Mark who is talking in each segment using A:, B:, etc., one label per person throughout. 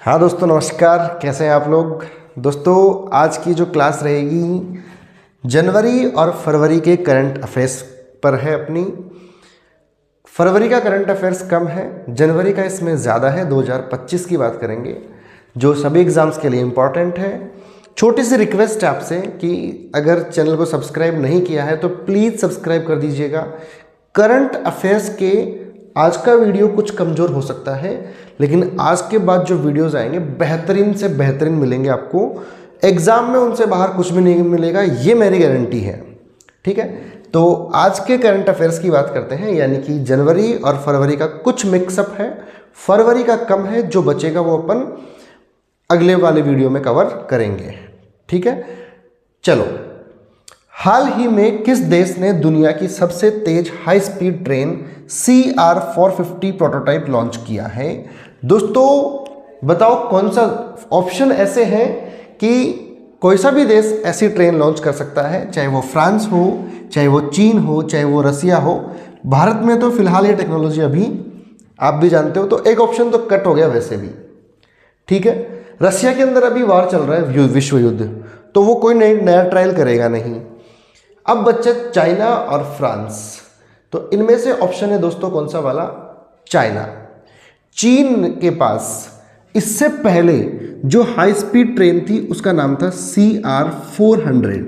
A: हाँ दोस्तों नमस्कार, कैसे हैं आप लोग। दोस्तों आज की जो क्लास रहेगी जनवरी और फरवरी के करंट अफेयर्स पर है अपनी। फरवरी का करंट अफेयर्स कम है, जनवरी का इसमें ज़्यादा है। 2025 की बात करेंगे जो सभी एग्ज़ाम्स के लिए इम्पॉर्टेंट है। छोटी सी रिक्वेस्ट है आपसे कि अगर चैनल को सब्सक्राइब नहीं किया है तो प्लीज़ सब्सक्राइब कर दीजिएगा। करंट अफेयर्स के आज का वीडियो कुछ कमज़ोर हो सकता है, लेकिन आज के बाद जो वीडियोस आएंगे बेहतरीन से बेहतरीन मिलेंगे आपको। एग्ज़ाम में उनसे बाहर कुछ भी नहीं मिलेगा, ये मेरी गारंटी है। ठीक है, तो आज के करंट अफेयर्स की बात करते हैं, यानी कि जनवरी और फरवरी का कुछ मिक्सअप है, फरवरी का कम है। जो बचेगा वो अपन अगले वाले वीडियो में कवर करेंगे। ठीक है, चलो। हाल ही में किस देश ने दुनिया की सबसे तेज high speed train CR450 prototype launch किया है? दोस्तों बताओ कौन सा ऑप्शन ऐसे हैं कि कोई सा भी देश ऐसी ट्रेन लॉन्च कर सकता है, चाहे वो फ्रांस हो, चाहे वो चीन हो, चाहे वो रसिया हो। भारत में तो फिलहाल ये टेक्नोलॉजी अभी आप भी जानते हो, तो एक ऑप्शन तो कट हो गया वैसे भी। ठीक है, रसिया के अंदर अभी वार चल रहा है, विश्व युद्ध, तो वो कोई नया ट्रायल करेगा नहीं। अब बच्चे चाइना और फ्रांस, तो इनमें से ऑप्शन है दोस्तों कौन सा वाला? चाइना। चीन के पास इससे पहले जो हाई स्पीड ट्रेन थी उसका नाम था CR400।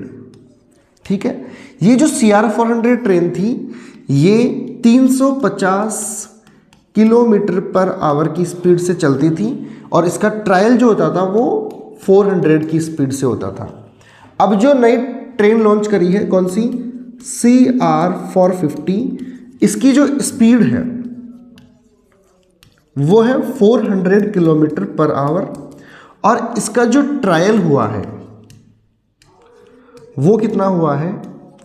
A: ठीक है, ये जो CR400 ट्रेन थी ये 350 किलोमीटर पर आवर की स्पीड से चलती थी और इसका ट्रायल जो होता था वो 400 की स्पीड से होता था। अब जो नई ट्रेन लॉन्च करी है कौन सी? CR450, इसकी जो स्पीड है वो है 400 किलोमीटर पर आवर और इसका जो ट्रायल हुआ है वो कितना हुआ है?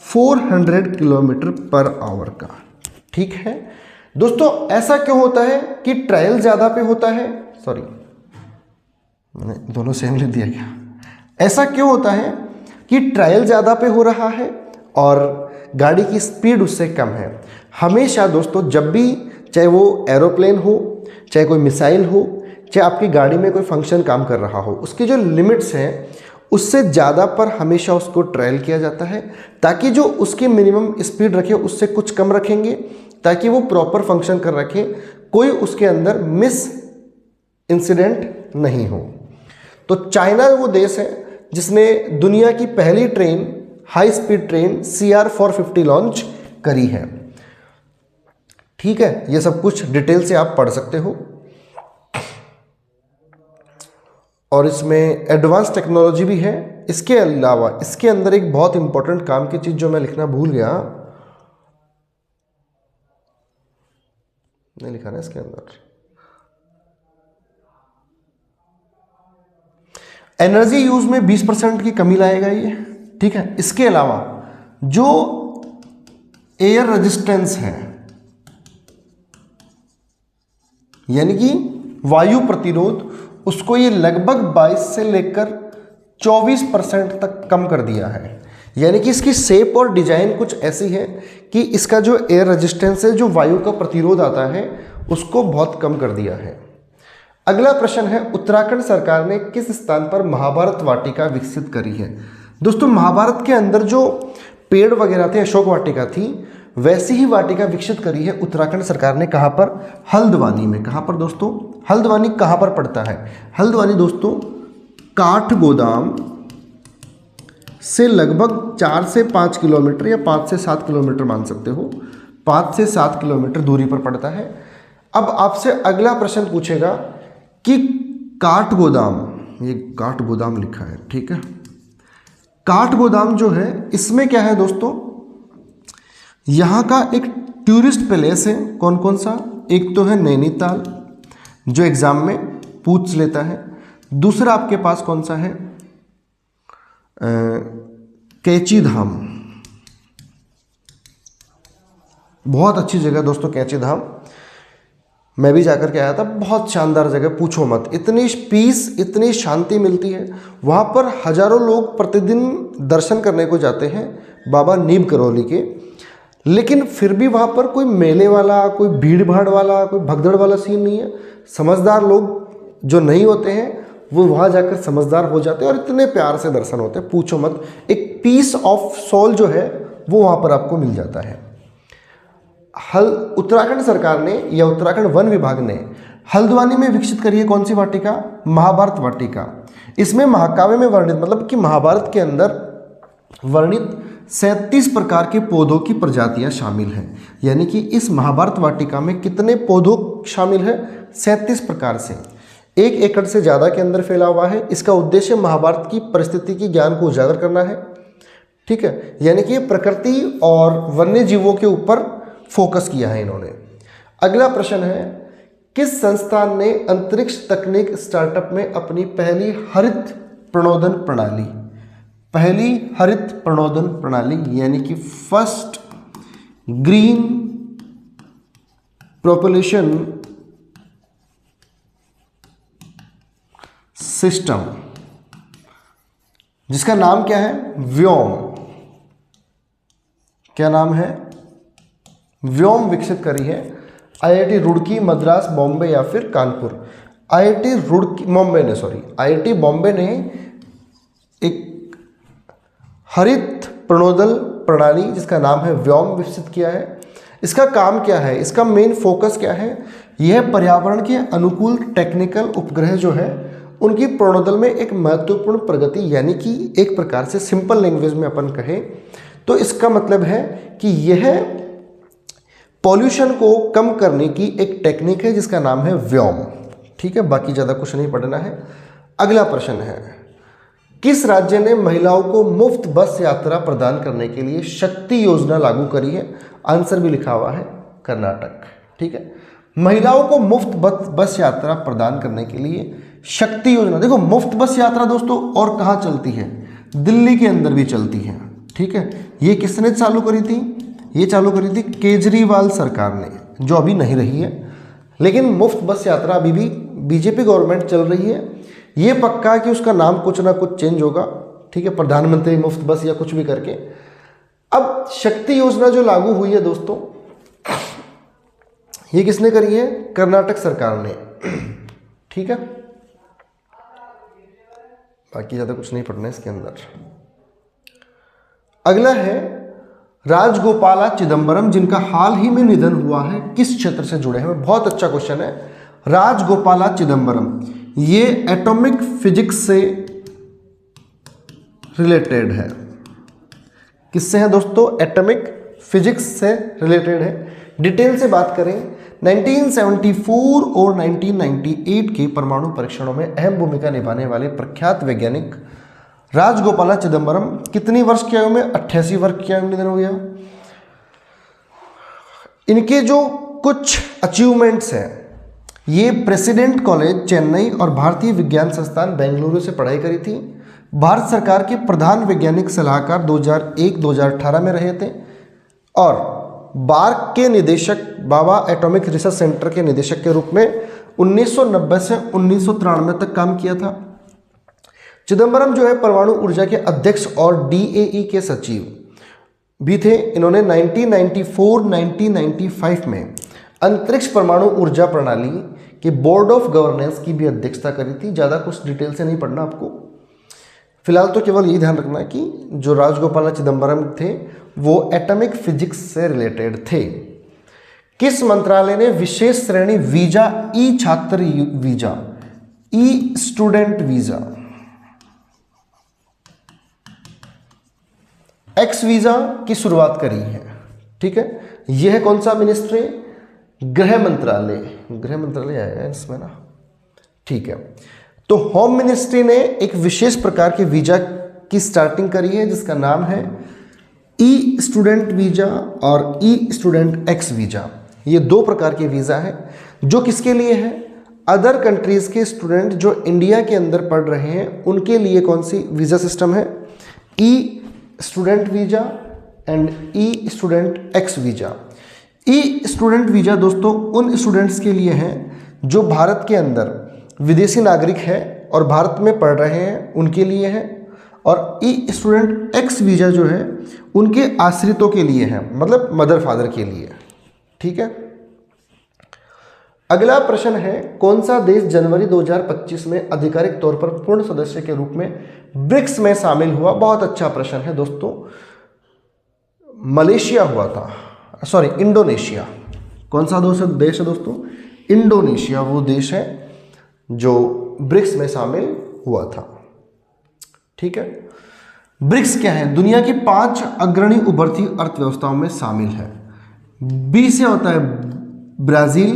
A: 400 किलोमीटर पर आवर का। ठीक है दोस्तों, ऐसा क्यों होता है कि ट्रायल ज़्यादा पे होता है? सॉरी, मैंने दोनों सेम लिख दिया क्या? ऐसा क्यों होता है कि ट्रायल ज़्यादा पे हो रहा है और गाड़ी की स्पीड उससे कम है? हमेशा दोस्तों जब भी, चाहे वो एरोप्लेन हो, चाहे कोई मिसाइल हो, चाहे आपकी गाड़ी में कोई फंक्शन काम कर रहा हो, उसकी जो लिमिट्स हैं उससे ज़्यादा पर हमेशा उसको ट्रायल किया जाता है, ताकि जो उसकी मिनिमम स्पीड रखे उससे कुछ कम रखेंगे, ताकि वो प्रॉपर फंक्शन कर रखे, कोई उसके अंदर मिस इंसिडेंट नहीं हो। तो चाइना वो देश है जिसने दुनिया की पहली train, high speed train CR450 launch करी है। ठीक है, ये सब कुछ डिटेल से आप पढ़ सकते हो और इसमें एडवांस टेक्नोलॉजी भी है। इसके अलावा इसके अंदर एक बहुत इंपॉर्टेंट काम की चीज जो मैं लिखना भूल गया, नहीं लिखा ना इसके अंदर, एनर्जी यूज में 20% की कमी लाएगा ये। ठीक है, इसके अलावा जो एयर रेजिस्टेंस है, यानी कि वायु प्रतिरोध, उसको ये लगभग 22 से लेकर 24% तक कम कर दिया है। यानी कि इसकी शेप और डिजाइन कुछ ऐसी है कि इसका जो एयर रेजिस्टेंस है, जो वायु का प्रतिरोध आता है, उसको बहुत कम कर दिया है। अगला प्रश्न है, उत्तराखंड सरकार ने किस स्थान पर महाभारत वाटिका विकसित करी है? दोस्तों महाभारत के अंदर जो पेड़ वगैरह थे, अशोक वाटिका थी, वैसी ही वाटिका विकसित करी है उत्तराखंड सरकार ने। कहाँ पर? हल्द्वानी में। कहाँ पर दोस्तों? हल्द्वानी कहाँ पर पड़ता है? हल्द्वानी दोस्तों काठगोदाम से लगभग 4 से 5 किलोमीटर या 5 से 7 किलोमीटर मान सकते हो, 5 से 7 किलोमीटर दूरी पर पड़ता है। अब आपसे अगला प्रश्न पूछेगा कि काठगोदाम, ये काठगोदाम लिखा है, ठीक है, काठगोदाम जो है इसमें क्या है दोस्तों? यहाँ का एक टूरिस्ट प्लेस है। कौन कौन सा? एक तो है नैनीताल, जो एग्जाम में पूछ लेता है। दूसरा आपके पास कौन सा है? कैची धाम, बहुत अच्छी जगह दोस्तों कैची धाम, मैं भी जाकर के आया था, बहुत शानदार जगह, पूछो मत। इतनी पीस, इतनी शांति मिलती है वहाँ पर। हजारों लोग प्रतिदिन दर्शन करने को जाते हैं बाबा नीम करौली के, लेकिन फिर भी वहाँ पर कोई मेले वाला, कोई भीड़ भाड़ वाला, कोई भगदड़ वाला सीन नहीं है। समझदार लोग जो नहीं होते हैं वो वहाँ जाकर समझदार हो जाते हैं और इतने प्यार से दर्शन होते हैं, पूछो मत। एक पीस ऑफ सोल जो है वो वहाँ पर आपको मिल जाता है। उत्तराखंड सरकार ने या उत्तराखंड वन विभाग ने हल्द्वानी में विकसित करी है कौन सी वाटिका? महाभारत वाटिका। इसमें महाकाव्य में वर्णित, मतलब कि महाभारत के अंदर वर्णित 37 प्रकार के पौधों की प्रजातियां शामिल हैं। यानी कि इस महाभारत वाटिका में कितने पौधों शामिल है? 37 प्रकार से। 1 एकड़ से ज़्यादा के अंदर फैला हुआ है। इसका उद्देश्य महाभारत की परिस्थिति ज्ञान को उजागर करना है। ठीक है, यानी कि प्रकृति और वन्य जीवों के ऊपर फोकस किया है इन्होंने। अगला प्रश्न है, किस संस्थान ने अंतरिक्ष तकनीक स्टार्टअप में अपनी पहली हरित प्रणोदन प्रणाली यानी कि फर्स्ट ग्रीन प्रोपल्शन सिस्टम, जिसका नाम क्या है? व्योम। क्या नाम है? व्योम विकसित करी है आईआईटी रुड़की, मद्रास, बॉम्बे या फिर कानपुर। आईआईटी बॉम्बे ने एक हरित प्रणोदन प्रणाली जिसका नाम है व्योम विकसित किया है। इसका काम क्या है? इसका मेन फोकस क्या है? यह पर्यावरण के अनुकूल टेक्निकल उपग्रह जो है उनकी प्रणोदन में एक महत्वपूर्ण प्रगति, यानी कि एक प्रकार से सिंपल लैंग्वेज में अपन कहें तो इसका मतलब है कि यह पॉल्यूशन को कम करने की एक टेक्निक है जिसका नाम है व्योम। ठीक है, बाकी ज़्यादा कुछ नहीं पढ़ना है। अगला प्रश्न है, किस राज्य ने महिलाओं को मुफ्त बस यात्रा प्रदान करने के लिए शक्ति योजना लागू करी है? आंसर भी लिखा हुआ है, कर्नाटक। ठीक है, महिलाओं को मुफ्त बस यात्रा प्रदान करने के लिए शक्ति योजना। देखो, मुफ्त बस यात्रा दोस्तों और कहाँ चलती है? दिल्ली के अंदर भी चलती है। ठीक है, ये किसने चालू करी थी? ये चालू करी थी केजरीवाल सरकार ने, जो अभी नहीं रही है। लेकिन मुफ्त बस यात्रा अभी भी बीजेपी गवर्नमेंट चल रही है। ये पक्का है कि उसका नाम कुछ ना कुछ चेंज होगा। ठीक है, प्रधानमंत्री मुफ्त बस या कुछ भी करके। अब शक्ति योजना जो लागू हुई है दोस्तों, ये किसने करी है? कर्नाटक सरकार ने। ठीक है, बाकी ज़्यादा कुछ नहीं पढ़ना है इसके अंदर। अगला है राजगोपाला चिदम्बरम, जिनका हाल ही में निधन हुआ है, किस क्षेत्र से जुड़े हैं? बहुत अच्छा क्वेश्चन है। राजगोपाला चिदम्बरम ये एटॉमिक फिजिक्स से रिलेटेड है। किससे है दोस्तों? एटॉमिक फिजिक्स से रिलेटेड है। डिटेल से बात करें, 1974 और 1998 के परमाणु परीक्षणों में अहम भूमिका निभाने वाले प्रख्यात वैज्ञानिक राजगोपाला चिदम्बरम कितनी वर्ष की आयु में? 88 वर्ष की आयु में निधन हो गया। इनके जो कुछ अचीवमेंट्स हैं, ये प्रेसिडेंट कॉलेज चेन्नई और भारतीय विज्ञान संस्थान बेंगलुरु से पढ़ाई करी थी। भारत सरकार के प्रधान वैज्ञानिक सलाहकार 2001-2018 में रहे थे और बार्क के निदेशक, बाबा एटॉमिक रिसर्च सेंटर के निदेशक के रूप में 1990 से 1993 तक काम किया था। चिदम्बरम जो है परमाणु ऊर्जा के अध्यक्ष और DAE के सचिव भी थे। इन्होंने 1994-1995 में अंतरिक्ष परमाणु ऊर्जा प्रणाली के बोर्ड ऑफ गवर्नेंस की भी अध्यक्षता करी थी। ज़्यादा कुछ डिटेल से नहीं पढ़ना आपको, फिलहाल तो केवल ये ध्यान रखना है कि जो राजगोपाला चिदम्बरम थे वो एटॉमिक फिजिक्स से रिलेटेड थे। किस मंत्रालय ने विशेष श्रेणी वीजा, ई छात्र visa, E student visa, x visa की शुरुआत करी है? ठीक है, यह है कौन सा मिनिस्ट्री? गृह मंत्रालय। गृह मंत्रालय आएगा इसमें ना। ठीक है, तो होम मिनिस्ट्री ने एक विशेष प्रकार के वीजा की स्टार्टिंग करी है जिसका नाम है ई स्टूडेंट वीजा और ई स्टूडेंट एक्स वीजा। ये 2 प्रकार के वीज़ा हैं जो किसके लिए है? अदर कंट्रीज़ के स्टूडेंट जो इंडिया के अंदर पढ़ रहे हैं उनके लिए कौन सी वीज़ा सिस्टम है? E student visa and E student X visa. E student visa दोस्तों उन स्टूडेंट्स के लिए हैं जो भारत के अंदर विदेशी नागरिक है और भारत में पढ़ रहे हैं, उनके लिए है। और ई स्टूडेंट एक्स वीजा जो है उनके आश्रितों के लिए है, मतलब मदर फादर के लिए। ठीक है, अगला प्रश्न है, कौन सा देश जनवरी 2025 में आधिकारिक तौर पर पूर्ण सदस्य के रूप में ब्रिक्स में शामिल हुआ? बहुत अच्छा प्रश्न है दोस्तों, मलेशिया हुआ था, सॉरी इंडोनेशिया। कौन सा देश है दोस्तों? इंडोनेशिया वो देश है जो ब्रिक्स में शामिल हुआ था। ठीक है, ब्रिक्स क्या है? दुनिया की 5 अग्रणी उभरती अर्थव्यवस्थाओं में शामिल है। बी से होता है ब्राजील,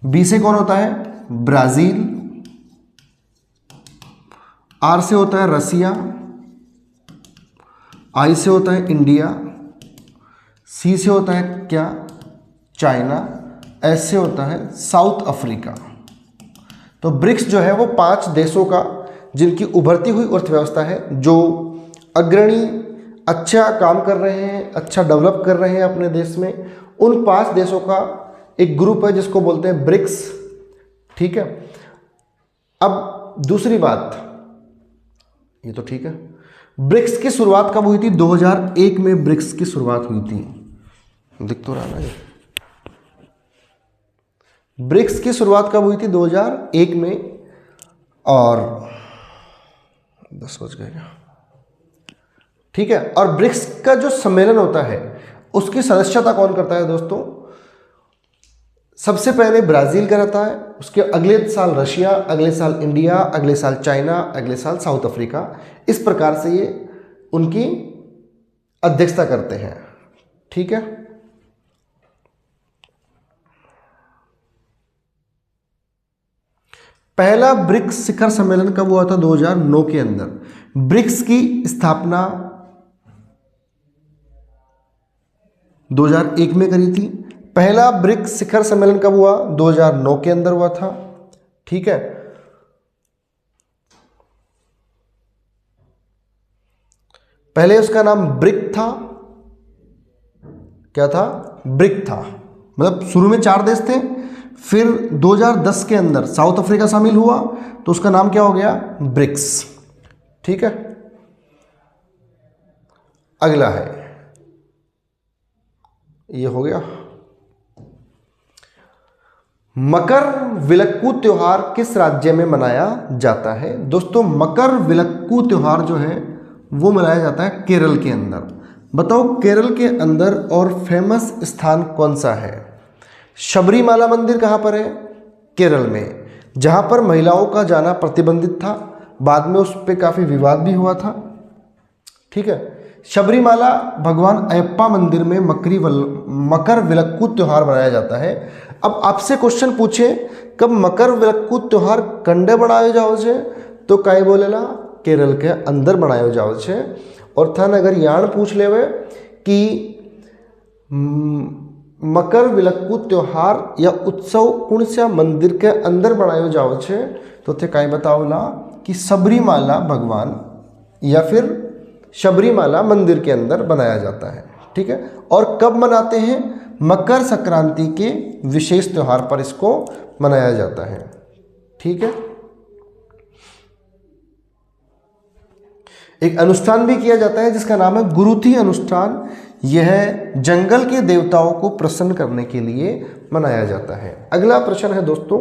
A: बी से कौन होता है? ब्राजील। आर से होता है रसिया, आई से होता है इंडिया, सी से होता है क्या? चाइना, एस से होता है साउथ अफ्रीका। तो ब्रिक्स जो है वो 5 देशों का, जिनकी उभरती हुई अर्थव्यवस्था है, जो अग्रणी अच्छा काम कर रहे हैं, अच्छा डेवलप कर रहे हैं अपने देश में, उन 5 देशों का एक ग्रुप है जिसको बोलते हैं ब्रिक्स। ठीक है, अब दूसरी बात, ये तो ठीक है, ब्रिक्स की शुरुआत कब हुई थी? 2001 में ब्रिक्स की शुरुआत हुई थी। दिख तो रहा ना ये, ब्रिक्स की शुरुआत कब हुई थी? 2001 में। और 10 बज गए क्या? ठीक है, और ब्रिक्स का जो सम्मेलन होता है उसकी सदस्यता कौन करता है दोस्तों? सबसे पहले ब्राजील का रहता है, उसके अगले साल रशिया, अगले साल इंडिया, अगले साल चाइना, अगले साल साउथ अफ्रीका। इस प्रकार से ये उनकी अध्यक्षता करते हैं। ठीक है, पहला ब्रिक्स शिखर सम्मेलन कब हुआ था? 2009 के अंदर। ब्रिक्स की स्थापना 2001 में करी थी। पहला ब्रिक्स शिखर सम्मेलन कब हुआ? 2009 के अंदर हुआ था। ठीक है, पहले उसका नाम ब्रिक था। क्या था? ब्रिक था। मतलब शुरू में 4 देश थे, फिर 2010 के अंदर साउथ अफ्रीका शामिल हुआ तो उसका नाम क्या हो गया? ब्रिक्स। ठीक है, अगला है, ये हो गया। मकर विलक्कू त्योहार किस राज्य में मनाया जाता है? दोस्तों मकर विलक्कू त्योहार जो है वो मनाया जाता है केरल के अंदर। बताओ केरल के अंदर और फेमस स्थान कौन सा है? शबरीमाला मंदिर कहाँ पर है? केरल में, जहाँ पर महिलाओं का जाना प्रतिबंधित था, बाद में उस पर काफ़ी विवाद भी हुआ था। ठीक है, शबरीमाला भगवान अयप्पा मंदिर में मकर विलक्कू त्यौहार मनाया जाता है। अब आपसे क्वेश्चन पूछे कब मकर विलक्कू त्यौहार कंडे बनायो जाओ छे, तो कई बोलेला केरल के अंदर बनायो जाओ छे। और थाने अगर यान पूछ लेवे कि मकर विलक्कू त्योहार या उत्सव कौन सा मंदिर के अंदर बनायो जाओ छे, तो थे कई बताओला कि शबरीमाला भगवान या फिर शबरीमाला मंदिर के अंदर बनाया जाता है। ठीक है, और कब मनाते हैं? मकर संक्रांति के विशेष त्योहार पर इसको मनाया जाता है। ठीक है, एक अनुष्ठान भी किया जाता है जिसका नाम है गुरुथी अनुष्ठान। यह जंगल के देवताओं को प्रसन्न करने के लिए मनाया जाता है। अगला प्रश्न है दोस्तों,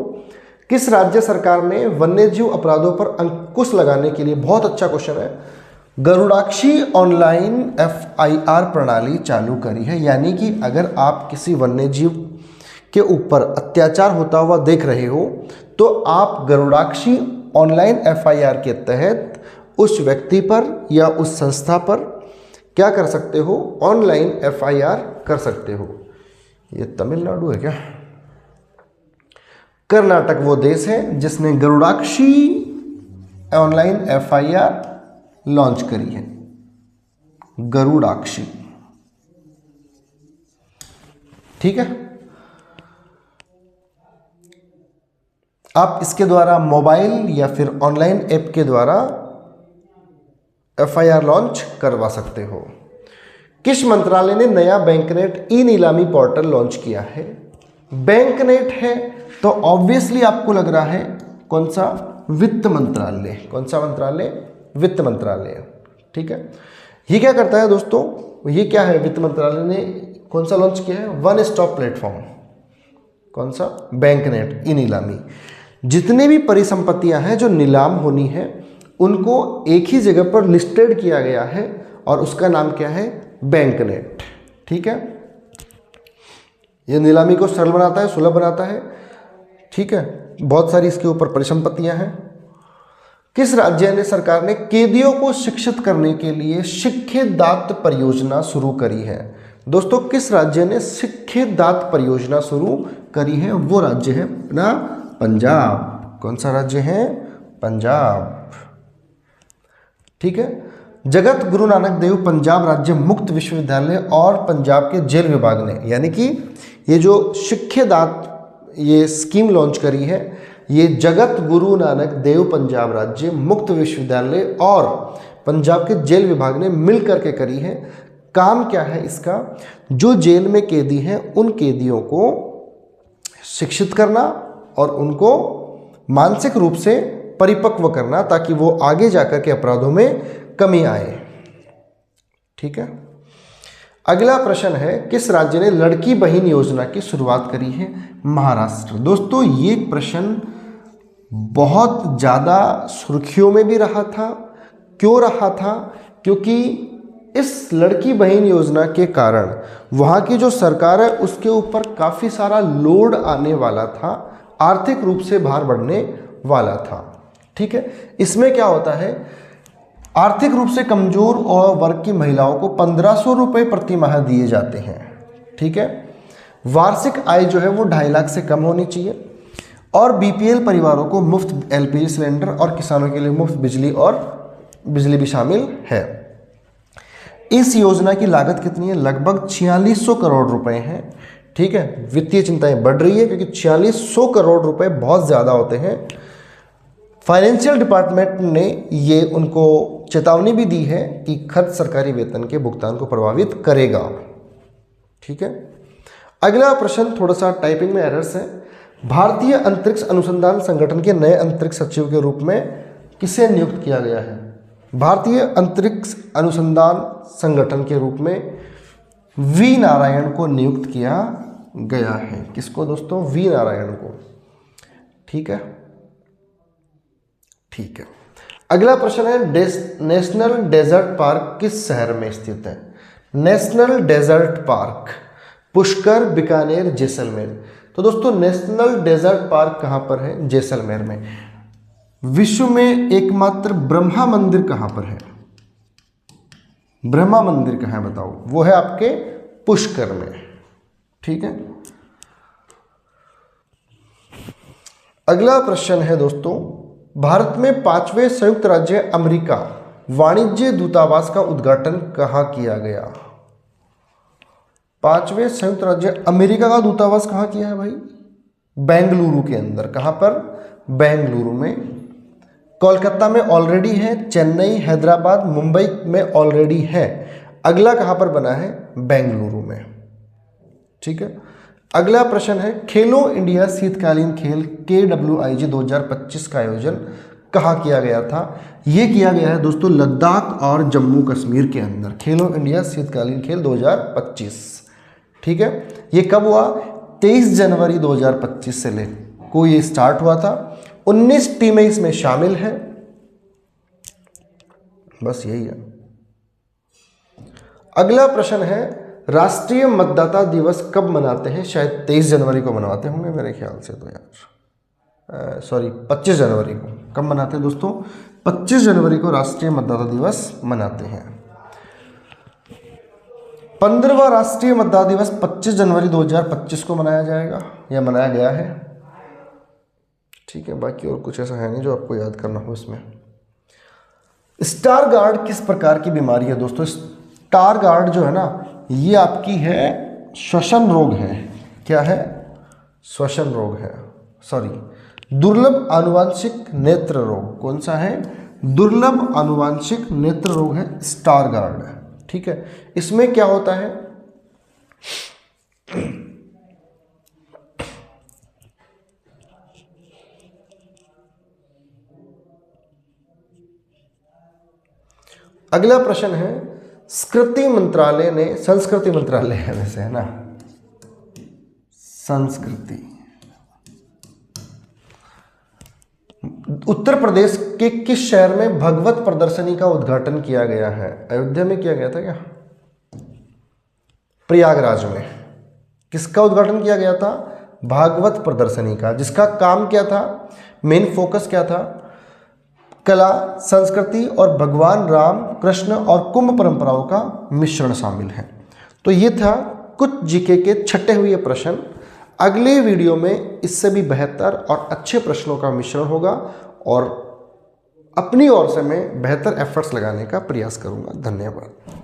A: किस राज्य सरकार ने वन्यजीव अपराधों पर अंकुश लगाने के लिए, बहुत अच्छा क्वेश्चन है, गरुड़ाक्षी ऑनलाइन FIR प्रणाली चालू करी है? यानी कि अगर आप किसी वन्यजीव के ऊपर अत्याचार होता हुआ देख रहे हो तो आप गरुड़ाक्षी ऑनलाइन FIR के तहत उस व्यक्ति पर या उस संस्था पर क्या कर सकते हो? ऑनलाइन FIR कर सकते हो। ये तमिलनाडु है क्या? कर्नाटक वो देश है जिसने गरुड़ाक्षी ऑनलाइन FIR लॉन्च करी है, गरुड़ाक्षी। ठीक है, आप इसके द्वारा मोबाइल या फिर ऑनलाइन ऐप के द्वारा FIR लॉन्च करवा सकते हो। किस मंत्रालय ने नया बैंकनेट ई नीलामी पोर्टल लॉन्च किया है? बैंकनेट है तो ऑब्वियसली आपको लग रहा है कौन सा? वित्त मंत्रालय। कौन सा मंत्रालय? वित्त मंत्रालय। ठीक है, ये क्या करता है दोस्तों, ये क्या है, वित्त मंत्रालय ने कौन सा लॉन्च किया है, वन स्टॉप प्लेटफॉर्म। कौन सा, बैंक नेट ई नीलामी। जितने भी परिसंपत्तियां हैं जो नीलाम होनी है उनको एक ही जगह पर लिस्टेड किया गया है और उसका नाम क्या है, बैंक नेट। ठीक है, यह नीलामी को सरल बनाता है, सुलभ बनाता है। ठीक है, बहुत सारी इसके ऊपर परिसंपत्तियां हैं। किस राज्य ने सरकार ने कैदियों को शिक्षित करने के लिए शिक्षेदात परियोजना शुरू करी है। दोस्तों, किस राज्य ने शिक्षेदात परियोजना शुरू करी है, वो राज्य है अपना पंजाब। कौन सा राज्य है, पंजाब। ठीक है, जगत गुरु नानक देव पंजाब राज्य मुक्त विश्वविद्यालय और पंजाब के जेल विभाग ने, यानी कि ये जो शिक्षेदात ये स्कीम लॉन्च करी है, ये जगत गुरु नानक देव पंजाब राज्य मुक्त विश्वविद्यालय और पंजाब के जेल विभाग ने मिल करके करी है। काम क्या है इसका, जो जेल में कैदी हैं उन कैदियों को शिक्षित करना और उनको मानसिक रूप से परिपक्व करना ताकि वो आगे जाकर के अपराधों में कमी आए। ठीक है, अगला प्रश्न है, किस राज्य ने लड़की बहन योजना की शुरुआत करी है, महाराष्ट्र। दोस्तों, ये प्रश्न बहुत ज़्यादा सुर्खियों में भी रहा था। क्यों रहा था, क्योंकि इस लड़की बहन योजना के कारण वहाँ की जो सरकार है उसके ऊपर काफ़ी सारा लोड आने वाला था, आर्थिक रूप से भार बढ़ने वाला था। ठीक है, इसमें क्या होता है, आर्थिक रूप से कमजोर और वर्ग की महिलाओं को 1500 रुपये प्रति माह दिए जाते हैं। ठीक है, वार्षिक आय जो है वो 2.5 लाख से कम होनी चाहिए और बीपीएल परिवारों को मुफ्त एलपीजी सिलेंडर और किसानों के लिए मुफ्त बिजली और बिजली भी शामिल है। इस योजना की लागत कितनी है, लगभग 4600 करोड़ रुपए है। ठीक है, वित्तीय चिंताएं बढ़ रही है क्योंकि 4600 करोड़ रुपए बहुत ज़्यादा होते हैं। फाइनेंशियल डिपार्टमेंट ने ये उनको चेतावनी भी दी है कि खर्च सरकारी वेतन के भुगतान को प्रभावित करेगा। ठीक है, अगला प्रश्न थोड़ा सा टाइपिंग में एरर्स है। भारतीय अंतरिक्ष अनुसंधान संगठन के नए अंतरिक्ष सचिव के रूप में किसे नियुक्त किया गया है। भारतीय अंतरिक्ष अनुसंधान संगठन के रूप में वी नारायण को नियुक्त किया गया है। किसको दोस्तों, वी नारायण को। ठीक है, ठीक है, अगला प्रश्न है, नेशनल डेजर्ट पार्क किस शहर में स्थित है। National desert park Pushkar, Bikaner, Jaisalmer. तो दोस्तों, नेशनल डेजर्ट पार्क कहां पर है, जैसलमेर में। विश्व में एकमात्र ब्रह्मा मंदिर कहां पर है, ब्रह्मा मंदिर कहां है बताओ, वो है आपके पुष्कर में। ठीक है, अगला प्रश्न है दोस्तों, भारत में 5वें संयुक्त राज्य अमेरिका वाणिज्य दूतावास का उद्घाटन कहां किया गया। 5वें संयुक्त राज्य अमेरिका का दूतावास कहां किया है भाई, बेंगलुरु के अंदर। कहां पर, बेंगलुरु में। कोलकाता में ऑलरेडी है, चेन्नई, हैदराबाद, मुंबई में ऑलरेडी है। अगला कहां पर बना है, बेंगलुरु में। ठीक है, अगला प्रश्न है, खेलो इंडिया शीतकालीन खेल KWIG 2025 का आयोजन कहाँ किया गया था। ये किया गया है दोस्तों लद्दाख और जम्मू कश्मीर के अंदर, खेलो इंडिया शीतकालीन खेल 2025। ठीक है, ये कब हुआ, 23 जनवरी 2025 से ले को ये स्टार्ट हुआ था। 19 टीमें इसमें शामिल हैं, बस यही है। अगला प्रश्न है, राष्ट्रीय मतदाता दिवस कब मनाते हैं, शायद 23 जनवरी को मनाते होंगे मेरे ख्याल से, तो यार सॉरी 25 जनवरी को। कब मनाते हैं दोस्तों, 25 जनवरी को राष्ट्रीय मतदाता दिवस मनाते हैं। 15वां राष्ट्रीय मतदाता दिवस 25 जनवरी 2025 को मनाया जाएगा या मनाया गया है। ठीक है, बाकी और कुछ ऐसा है नहीं जो आपको याद करना हो इसमें। स्टारगार्ड किस प्रकार की बीमारी है दोस्तों। स्टारगार्ड जो है ना, ये आपकी है श्वसन रोग है। क्या है, श्वसन रोग है, सॉरी दुर्लभ आनुवांशिक नेत्र रोग। कौन सा है, दुर्लभ आनुवांशिक नेत्र रोग है स्टारगार्ड। ठीक है, इसमें क्या होता है, अगला प्रश्न है, संस्कृति मंत्रालय ने, संस्कृति मंत्रालय है वैसे, है ना, संस्कृति, उत्तर प्रदेश के किस शहर में भगवत प्रदर्शनी का उद्घाटन किया गया है? अयोध्या में किया गया था क्या? प्रयागराज में। किसका उद्घाटन किया गया था? भागवत प्रदर्शनी का, जिसका काम क्या था, मेन फोकस क्या था? कला, संस्कृति और भगवान राम कृष्ण और कुंभ परंपराओं का मिश्रण शामिल है। तो ये था कुछ जीके के छटे हुए प्रश्न। अगले वीडियो में इससे भी बेहतर और अच्छे प्रश्नों का मिश्रण होगा और अपनी ओर से मैं बेहतर एफर्ट्स लगाने का प्रयास करूंगा। धन्यवाद।